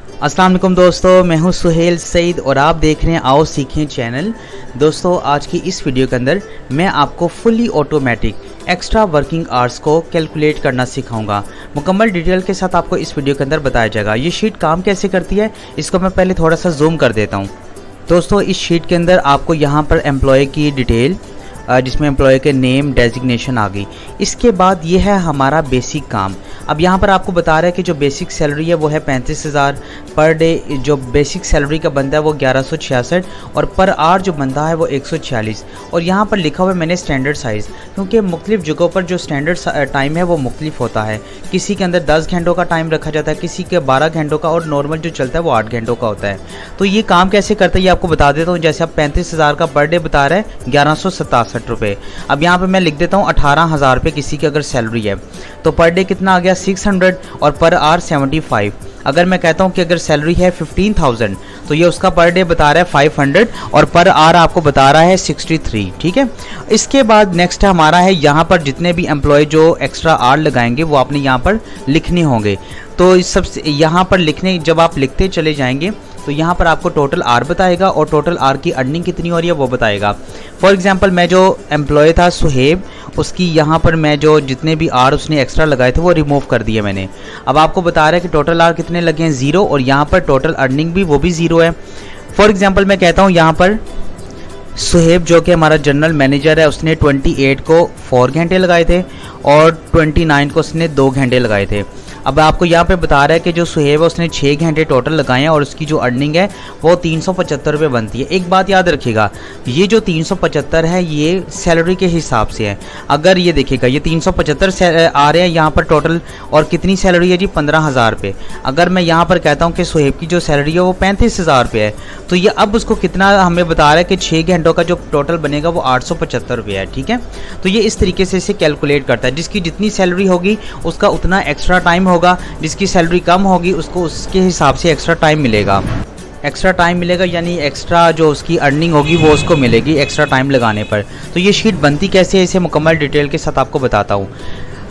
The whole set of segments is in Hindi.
अस्सलाम वालेकुम दोस्तों, मैं हूं सुहेल सईद और आप देख रहे हैं आओ सीखें चैनल। दोस्तों, आज की इस वीडियो के अंदर मैं आपको fully automatic extra working hours को कैलकुलेट करना सिखाऊंगा। मुकम्मल डिटेल के साथ आपको इस वीडियो के अंदर बताया जाएगा। ये शीट काम कैसे करती है इसको मैं पहले थोड़ा सा जूम कर देता हूँ। दोस्तों, इस शीट के अंदर आपको यहाँ पर एम्प्लॉय की डिटेल जिसमें एम्प्लॉय के नेम डेजिग्नेशन आ गई। इसके बाद ये है हमारा बेसिक काम। अब यहाँ पर आपको बता रहा है कि जो बेसिक सैलरी है वो है 35,000 पर डे। जो बेसिक सैलरी का बंदा है वो 1166 और पर आवर जो बंदा है वो 146। और यहाँ पर लिखा हुआ है मैंने स्टैंडर्ड साइज़, क्योंकि मुख्तलिफ जगहों पर जो स्टैंडर्ड टाइम है वो मुख्तलिफ होता है। किसी के अंदर 10 घंटों का टाइम रखा जाता है, किसी के 12 घंटों का, और नॉर्मल जो चलता है वो 8 घंटों का होता है। तो ये काम कैसे करता है ये आपको बता देता हूँ। जैसे आप 35,000 का पर डे बता रहे हैं 1167 रुपये। अब यहाँ पर मैं लिख देता हूँ 18,000 रुपये किसी की अगर सैलरी है तो पर डे कितना आ गया 600 और पर आवर 75। अगर मैं कहता हूँ कि अगर सैलरी है 15,000 तो ये उसका पर डे बता रहा है 500 और पर आवर आपको बता रहा है 63। ठीक है। इसके बाद नेक्स्ट हमारा है यहाँ पर जितने भी एम्प्लॉय जो एक्स्ट्रा आवर लगाएंगे वो आपने यहाँ पर लिखने होंगे। तो इस सब यहाँ पर लिखने जब आप लिखते चले जाएंगे तो यहाँ पर आपको टोटल आर बताएगा और टोटल आर की अर्निंग कितनी हो रही है वो बताएगा। फॉर एग्जांपल मैं जो एम्प्लॉय था सुहेब, उसकी यहाँ पर मैं जो जितने भी आर उसने एक्स्ट्रा लगाए थे वो रिमूव कर दिए मैंने। अब आपको बता रहा है कि टोटल आर कितने लगे हैं 0 और यहाँ पर टोटल अर्निंग भी वो भी 0 है। फॉर एग्जाम्पल मैं कहता हूँ यहाँ पर सुहेब जो कि हमारा जनरल मैनेजर है उसने 28 को 4 घंटे लगाए थे और 29 को उसने 2 घंटे लगाए थे। अब आपको यहाँ पे बता रहा है कि जो सुहेब है उसने 6 घंटे टोटल लगाए हैं और उसकी जो अर्निंग है वो 375 रुपये बनती है। एक बात याद रखिएगा, ये जो 375 है ये सैलरी के हिसाब से है। अगर ये देखिएगा ये 375 आ रहे हैं यहाँ पर टोटल, और कितनी सैलरी है जी 15,000 रुपये। अगर मैं यहाँ पर कहता हूँ कि सुहेब की जो सैलरी है वो 35,000 रुपये है तो ये अब उसको कितना हमें बता रहा है कि 6 घंटों का जो टोटल बनेगा वो 875 रुपये है। ठीक है। तो ये इस तरीके से इसे कैलकुलेट करता है। जिसकी जितनी सैलरी होगी उसका उतना एक्स्ट्रा टाइम होगा, जिसकी सैलरी कम होगी उसको उसके हिसाब से एक्स्ट्रा टाइम मिलेगा। एक्स्ट्रा टाइम मिलेगा यानी एक्स्ट्रा जो उसकी अर्निंग होगी वो उसको मिलेगी एक्स्ट्रा टाइम लगाने पर। तो ये शीट बनती कैसे है इसे मुकम्मल डिटेल के साथ आपको बताता हूँ।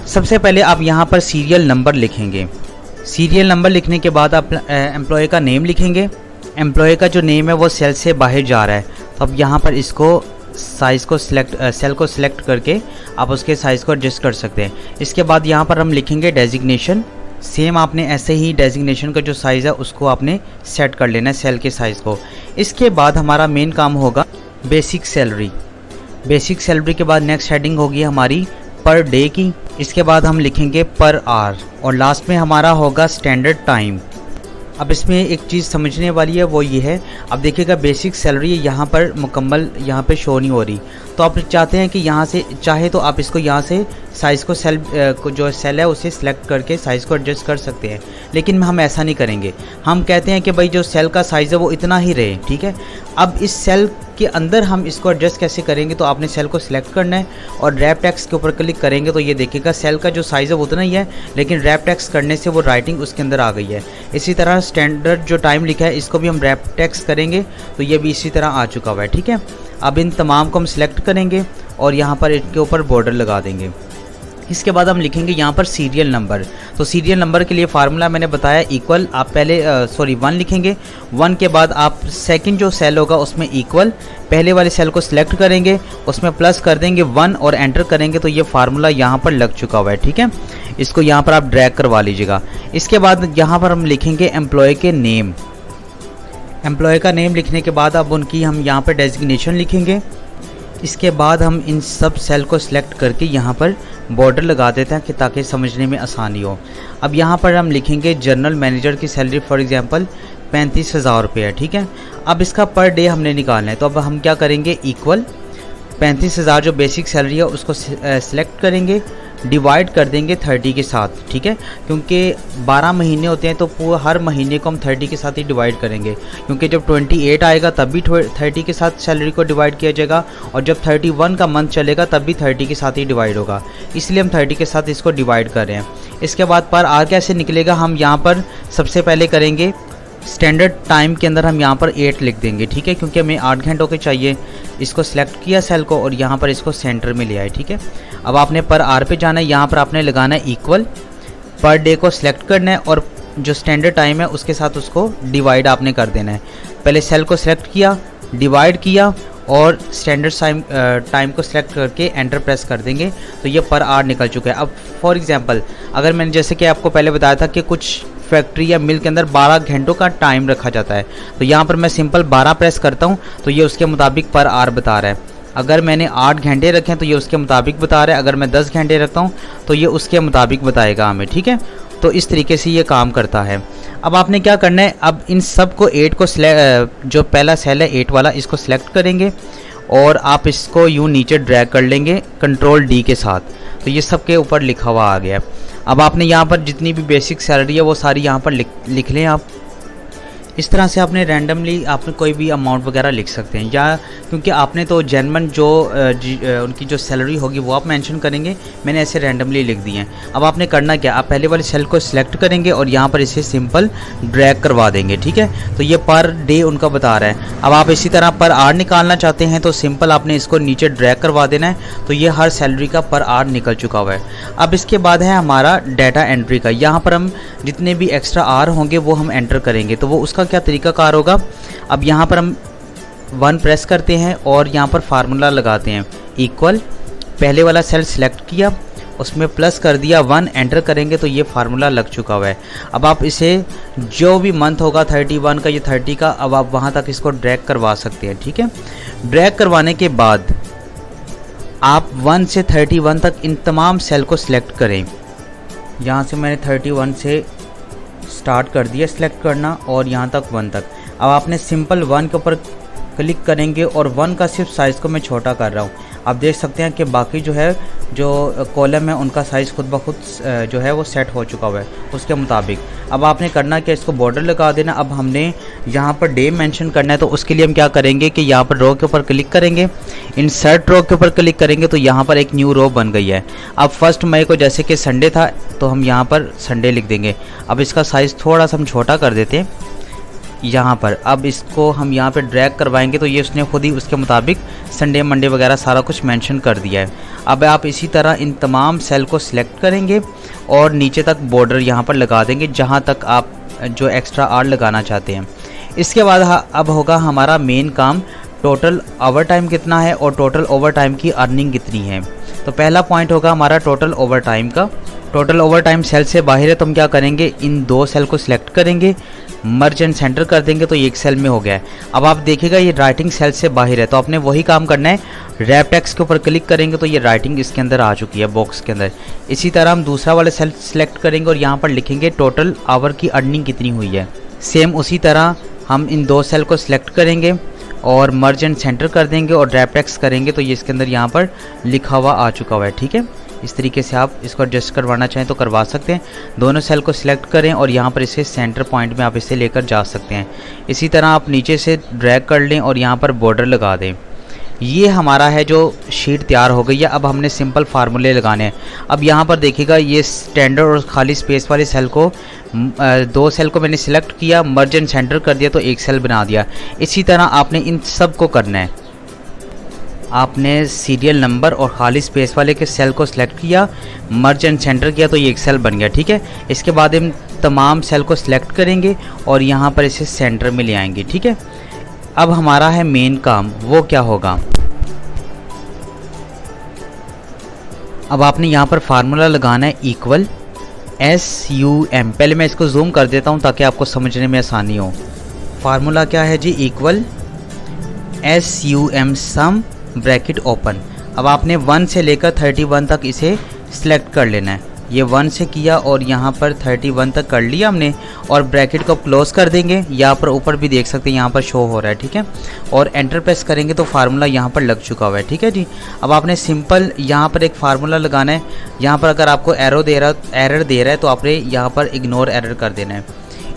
सबसे पहले आप यहाँ पर सीरियल नंबर लिखेंगे। सीरियल नंबर लिखने के बाद आप एम्प्लॉय का नेम लिखेंगे। एम्प्लॉय का जो नेम है वो सेल से बाहर जा रहा है तो अब यहाँ पर इसको साइज़ को सेल को सिलेक्ट करके आप उसके साइज़ को एडजस्ट कर सकते हैं। इसके बाद यहाँ पर हम लिखेंगे डेजिग्नेशन। सेम आपने ऐसे ही डेजिग्नेशन का जो साइज़ है उसको आपने सेट कर लेना है सेल के साइज़ को। इसके बाद हमारा मेन काम होगा बेसिक सैलरी। बेसिक सैलरी के बाद नेक्स्ट हेडिंग होगी हमारी पर डे की। इसके बाद हम लिखेंगे पर आवर और लास्ट में हमारा होगा स्टैंडर्ड टाइम। अब इसमें एक चीज़ समझने वाली है वो ये है, अब देखिएगा बेसिक सैलरी यहाँ पर मुकम्मल यहाँ पे शो नहीं हो रही। तो आप चाहते हैं कि यहाँ से चाहे तो आप इसको यहाँ से साइज़ को जो सेल है उसे सिलेक्ट करके साइज़ को एडजस्ट कर सकते हैं, लेकिन हम ऐसा नहीं करेंगे। हम कहते हैं कि भाई जो सेल का साइज़ है वो इतना ही रहे। ठीक है। अब इस सेल के अंदर हम इसको एडजस्ट कैसे करेंगे, तो आपने सेल को सिलेक्ट करना है और रैप टेक्स्ट के ऊपर क्लिक करेंगे तो ये देखिएगा सेल का जो साइज़ है वो उतना ही है, लेकिन रैप टेक्स्ट करने से वो राइटिंग उसके अंदर आ गई है। इसी तरह स्टैंडर्ड जो टाइम लिखा है इसको भी हम रैप टेक्स्ट करेंगे तो ये भी इसी तरह आ चुका हुआ है। ठीक है। अब इन तमाम को हम सिलेक्ट करेंगे और यहाँ पर इनके ऊपर बॉर्डर लगा देंगे। इसके बाद हम लिखेंगे यहाँ पर सीरियल नंबर। तो सीरियल नंबर के लिए फार्मूला मैंने बताया इक्वल, आप पहले 1 लिखेंगे। 1 के बाद आप सेकंड जो सेल होगा उसमें इक्वल, पहले वाले सेल को सिलेक्ट करेंगे उसमें प्लस कर देंगे 1 और एंटर करेंगे तो ये फार्मूला यहाँ पर लग चुका हुआ है। ठीक है। इसको यहाँ पर आप ड्रैग करवा लीजिएगा। इसके बाद यहाँ पर हम लिखेंगे एम्प्लॉय के नेम। एम्प्लॉय का नेम लिखने के बाद अब उनकी हम यहाँ पर डेजिग्नेशन लिखेंगे। इसके बाद हम इन सब सेल को सिलेक्ट करके यहाँ पर बॉर्डर लगा देते हैं कि ताकि समझने में आसानी हो। अब यहाँ पर हम लिखेंगे जनरल मैनेजर की सैलरी फॉर एग्जांपल 35,000 रुपये है। ठीक है। अब इसका पर डे हमने निकालना है तो अब हम क्या करेंगे इक्वल 35,000 जो बेसिक सैलरी है उसको सिलेक्ट करेंगे, डिवाइड कर देंगे 30 के साथ। ठीक है। क्योंकि 12 महीने होते हैं तो पूरा हर महीने को हम 30 के साथ ही डिवाइड करेंगे, क्योंकि जब 28 आएगा तब भी 30 के साथ सैलरी को डिवाइड किया जाएगा और जब 31 का मंथ चलेगा तब भी 30 के साथ ही डिवाइड होगा, इसलिए हम 30 के साथ इसको डिवाइड कर रहे हैं। इसके बाद पर आर कैसे निकलेगा, हम यहाँ पर सबसे पहले करेंगे स्टैंडर्ड टाइम के अंदर हम यहाँ पर 8 लिख देंगे। ठीक है। क्योंकि हमें 8 घंटों के चाहिए। इसको सिलेक्ट किया सेल को और यहाँ पर इसको सेंटर में ले आए। ठीक है। अब आपने पर आर पे जाना है, यहाँ पर आपने लगाना है इक्वल, पर डे को सिलेक्ट करना है और जो स्टैंडर्ड टाइम है उसके साथ उसको डिवाइड आपने कर देना है। पहले सेल को सिलेक्ट किया, डिवाइड किया और स्टैंडर्ड टाइम को सिलेक्ट करके एंटर प्रेस कर देंगे तो ये पर आवर निकल चुका है। अब फॉर एग्जांपल अगर मैंने जैसे कि आपको पहले बताया था कि कुछ फैक्ट्री या मिल के अंदर 12 घंटों का टाइम रखा जाता है, तो यहाँ पर मैं सिंपल 12 प्रेस करता हूँ तो ये उसके मुताबिक पर आवर बता रहा है। अगर मैंने 8 घंटे रखे हैं तो ये उसके मुताबिक बता रहा है। अगर मैं 10 घंटे रखता हूँ तो ये उसके मुताबिक बताएगा हमें, ठीक है। तो इस तरीके से ये काम करता है। अब आपने क्या करना है, अब इन सब को 8 को जो पहला सेल है 8 वाला, इसको सिलेक्ट करेंगे और आप इसको यूँ नीचे ड्रैग कर लेंगे कंट्रोल D के साथ, तो ये सब के ऊपर लिखा हुआ आ गया। अब आपने यहाँ पर जितनी भी बेसिक सैलरी है वो सारी यहाँ पर लिख लें आप। इस तरह से आपने रैंडमली आपने कोई भी अमाउंट वगैरह लिख सकते हैं, या क्योंकि आपने तो जेन्युइन जो उनकी जो सैलरी होगी वो आप मेंशन करेंगे, मैंने ऐसे रैंडमली लिख दिए हैं। अब आपने करना क्या, आप पहले वाले सेल को सिलेक्ट करेंगे और यहाँ पर इसे सिंपल ड्रैग करवा देंगे, ठीक है। तो ये पर डे उनका बता रहा है। अब आप इसी तरह पर आवर निकालना चाहते हैं तो सिंपल आपने इसको नीचे ड्रैग करवा देना है, तो ये हर सैलरी का पर आवर निकल चुका हुआ है। अब इसके बाद है हमारा डाटा एंट्री का। यहाँ पर हम जितने भी एक्स्ट्रा आवर होंगे वो हम एंटर करेंगे, तो वो उसका क्या तरीका कार होगा। अब यहाँ पर हम 1 प्रेस करते हैं और यहाँ पर फार्मूला लगाते हैं इक्वल, पहले वाला सेल सिलेक्ट किया उसमें प्लस कर दिया 1, एंटर करेंगे तो ये फार्मूला लग चुका हुआ है। अब आप इसे जो भी मंथ होगा 31 का या 30 का, अब आप वहाँ तक इसको ड्रैग करवा सकते हैं, ठीक है। ड्रैग करवाने के बाद आप 1 से 31 तक इन तमाम सेल को सिलेक्ट करें। यहाँ से मैंने 31 से स्टार्ट कर दिया सिलेक्ट करना और यहाँ तक 1 तक। अब आपने सिंपल 1 के ऊपर क्लिक करेंगे और 1 का सिर्फ साइज़ को मैं छोटा कर रहा हूँ। आप देख सकते हैं कि बाकी जो है जो कॉलम है उनका साइज़ खुद ब खुद जो है वो सेट हो चुका हुआ है उसके मुताबिक। अब आपने करना कि इसको बॉर्डर लगा देना। अब हमने यहाँ पर डे मेंशन करना है, तो उसके लिए हम क्या करेंगे कि यहाँ पर रो के ऊपर क्लिक करेंगे, इंसर्ट रो के ऊपर क्लिक करेंगे तो यहाँ पर एक न्यू रो बन गई है। अब 1 मई को जैसे कि संडे था तो हम यहाँ पर संडे लिख देंगे। अब इसका साइज़ थोड़ा सा हम छोटा कर देते हैं यहाँ पर। अब इसको हम यहाँ पे ड्रैग करवाएंगे तो ये उसने खुद ही उसके मुताबिक संडे मंडे वगैरह सारा कुछ मेंशन कर दिया है। अब आप इसी तरह इन तमाम सेल को सिलेक्ट करेंगे और नीचे तक बॉर्डर यहाँ पर लगा देंगे जहाँ तक आप जो एक्स्ट्रा आवर लगाना चाहते हैं। इसके बाद अब होगा हमारा मेन काम, टोटल ओवर टाइम कितना है और टोटल ओवर टाइम की अर्निंग कितनी है। तो पहला पॉइंट होगा हमारा टोटल ओवर टाइम का। टोटल ओवर टाइम सेल से बाहर है तो हम क्या करेंगे, इन 2 सेल को सिलेक्ट करेंगे, मर्ज एंड सेंटर कर देंगे तो ये एक सेल में हो गया है। अब आप देखिएगा ये राइटिंग सेल से बाहर है, तो आपने वही काम करना है, रैप टेक्स्ट के ऊपर क्लिक करेंगे तो ये राइटिंग इसके अंदर आ चुकी है बॉक्स के अंदर। इसी तरह हम दूसरा वाला सेल सिलेक्ट करेंगे और यहाँ पर लिखेंगे टोटल आवर की अर्निंग कितनी हुई है। सेम उसी तरह हम इन 2 सेल को सिलेक्ट करेंगे और मर्ज एंड सेंटर कर देंगे और रैप टेक्स्ट करेंगे तो ये इसके अंदर यहाँ पर लिखा हुआ आ चुका हुआ है, ठीक है। इस तरीके से आप इसको एडजस्ट करवाना चाहें तो करवा सकते हैं। दोनों सेल को सिलेक्ट करें और यहाँ पर इसे सेंटर पॉइंट में आप इसे लेकर जा सकते हैं। इसी तरह आप नीचे से ड्रैग कर लें और यहाँ पर बॉर्डर लगा दें। ये हमारा है जो शीट तैयार हो गई है। अब हमने सिंपल फार्मूले लगाने हैं। अब यहाँ पर देखिएगा ये स्टैंडर्ड और खाली स्पेस वाले सेल को 2 सेल को मैंने सिलेक्ट किया, मर्ज एंड सेंटर कर दिया तो एक सेल बना दिया। इसी तरह आपने इन सब को करना है। आपने सीरियल नंबर और खाली स्पेस वाले के सेल को सिलेक्ट किया, मर्ज एंड सेंटर किया तो ये एक सेल बन गया, ठीक है। इसके बाद हम तमाम सेल को सिलेक्ट करेंगे और यहाँ पर इसे सेंटर में ले आएंगे, ठीक है। अब हमारा है मेन काम, वो क्या होगा। अब आपने यहाँ पर फार्मूला लगाना है इक्वल SUM। पहले मैं इसको जूम कर देता हूँ ताकि आपको समझने में आसानी हो। फार्मूला क्या है जी, equal SUM sum bracket open. अब आपने 1 से लेकर 31 तक इसे सिलेक्ट कर लेना है। ये 1 से किया और यहाँ पर 31 तक कर लिया हमने और ब्रैकेट को क्लोज कर देंगे। यहाँ पर ऊपर भी देख सकते हैं यहाँ पर शो हो रहा है, ठीक है। और एंटर प्रेस करेंगे तो फार्मूला यहाँ पर लग चुका हुआ है, ठीक है जी। अब आपने सिंपल यहाँ पर एक फार्मूला लगाना है। यहाँ पर अगर आपको एरर दे रहा है तो आपने यहाँ पर इग्नोर एरर कर देना है।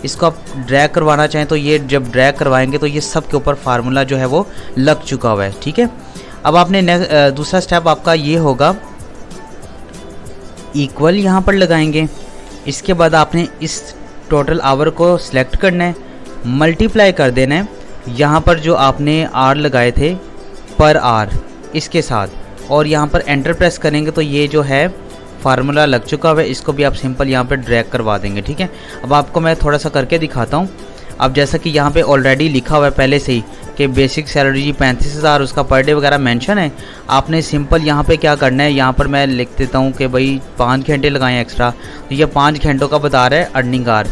इसको आप ड्रैग करवाना चाहें तो ये जब ड्रैग करवाएंगे तो ये सब के ऊपर फार्मूला जो है वो लग चुका हुआ है, ठीक है। अब आपने दूसरा स्टेप आपका ये होगा, इक्वल यहाँ पर लगाएंगे। इसके बाद आपने इस टोटल आवर को सिलेक्ट करना है, मल्टीप्लाई कर देना है यहाँ पर जो आपने आर लगाए थे पर आर इसके साथ, और यहाँ पर एंटर प्रेस करेंगे तो ये जो है फार्मूला लग चुका हुआ है, इसको भी आप सिंपल यहाँ पे ड्रैग करवा देंगे। ठीक है, अब आपको मैं थोड़ा सा करके दिखाता हूँ। अब जैसा कि यहाँ पे ऑलरेडी लिखा हुआ है पहले से ही कि बेसिक सैलरी जी 35,000, उसका पर डे वगैरह मेंशन है। आपने सिंपल यहाँ पे क्या करना है, यहाँ पर मैं लिख देता हूँ कि भाई 5 घंटे लगाएं एक्स्ट्रा, तो ये 5 घंटों का बता रहा है अर्निंग आवर।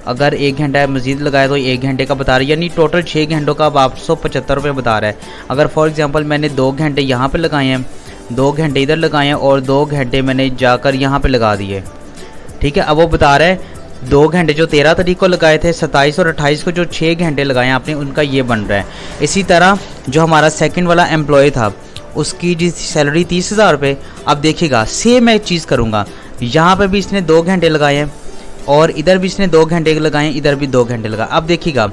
अगर 1 घंटा मज़ीद लगाए तो 1 घंटे का बता रहा है, यानी टोटल 6 घंटों का अब 875 रुपये बता रहा है। अगर फॉर एग्जांपल मैंने 2 घंटे यहाँ पे लगाए हैं, 2 घंटे इधर लगाए हैं और 2 घंटे मैंने जाकर यहाँ पे लगा दिए। ठीक है, अब वो बता रहा है 2 घंटे जो 13 तारीख को लगाए थे, 27 और 28 को जो 6 घंटे लगाए आपने, उनका ये बन रहा है। इसी तरह जो हमारा सेकंड वाला एम्प्लॉय था, उसकी जी सैलरी 30,000 रुपये। अब देखिएगा सेम मैं चीज़ करूँगा, यहाँ पर भी इसने 2 घंटे लगाए हैं और इधर भी इसने 2 घंटे लगाए, इधर भी 2 घंटे लगाए। अब देखिएगा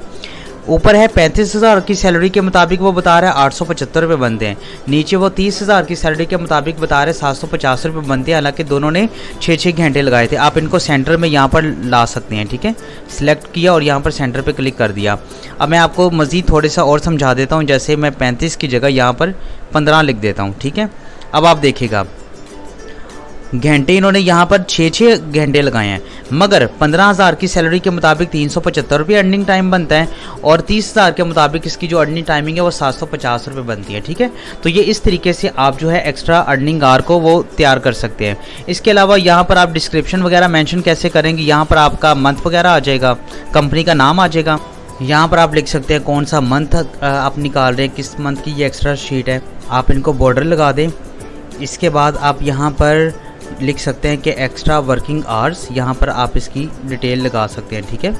ऊपर है 35,000 की सैलरी के मुताबिक वो बता रहा है 875 रुपये बनते हैं, नीचे वो 30,000 की सैलरी के मुताबिक बता रहे हैं 750 रुपये बनते हैं। हालांकि दोनों ने 6-6 घंटे लगाए थे। आप इनको सेंटर में यहाँ पर ला सकते हैं। ठीक है, सिलेक्ट किया और यहाँ पर सेंटर पे क्लिक कर दिया। अब मैं आपको मज़ीद थोड़ा सा और समझा देता हूँ। जैसे मैं 35 की जगह यहाँ पर 15 लिख देता हूँ। ठीक है, अब आप देखिएगा घंटे इन्होंने यहाँ पर 6-6 घंटे लगाए हैं, मगर 15,000 की सैलरी के मुताबिक 375 रुपये अर्निंग टाइम बनता है और 30,000 के मुताबिक इसकी जो अर्निंग टाइमिंग है वो 750 रुपये बनती है। ठीक है, तो ये इस तरीके से आप जो है एक्स्ट्रा अर्निंग आवर को वो तैयार कर सकते हैं। इसके अलावा यहाँ पर आप डिस्क्रिप्शन वगैरह मेंशन कैसे करेंगे, यहाँ पर आपका मंथ वगैरह आ जाएगा, कंपनी का नाम आ जाएगा। यहाँ पर आप लिख सकते हैं कौन सा मंथ आप निकाल रहे हैं, किस मंथ की ये एक्स्ट्रा शीट है। आप इनको बॉर्डर लगा दें। इसके बाद आप यहाँ पर लिख सकते हैं कि एक्स्ट्रा वर्किंग आवर्स, यहाँ पर आप इसकी डिटेल लगा सकते हैं। ठीक है,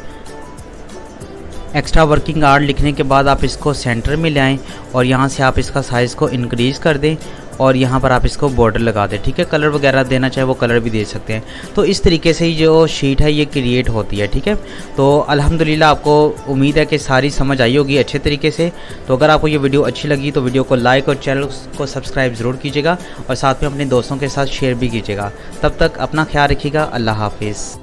एक्स्ट्रा वर्किंग आवर लिखने के बाद आप इसको सेंटर में ले आएँ और यहाँ से आप इसका साइज़ को इंक्रीज़ कर दें और यहाँ पर आप इसको बॉर्डर लगा दें। ठीक है, कलर वगैरह देना चाहे वो कलर भी दे सकते हैं। तो इस तरीके से ही जो शीट है ये क्रिएट होती है। ठीक है, तो अल्हम्दुलिल्लाह आपको उम्मीद है कि सारी समझ आई होगी अच्छे तरीके से। तो अगर आपको ये वीडियो अच्छी लगी तो वीडियो को लाइक और चैनल को सब्सक्राइब ज़रूर कीजिएगा और साथ में अपने दोस्तों के साथ शेयर भी कीजिएगा। तब तक अपना ख्याल रखिएगा। अल्लाह हाफिज़।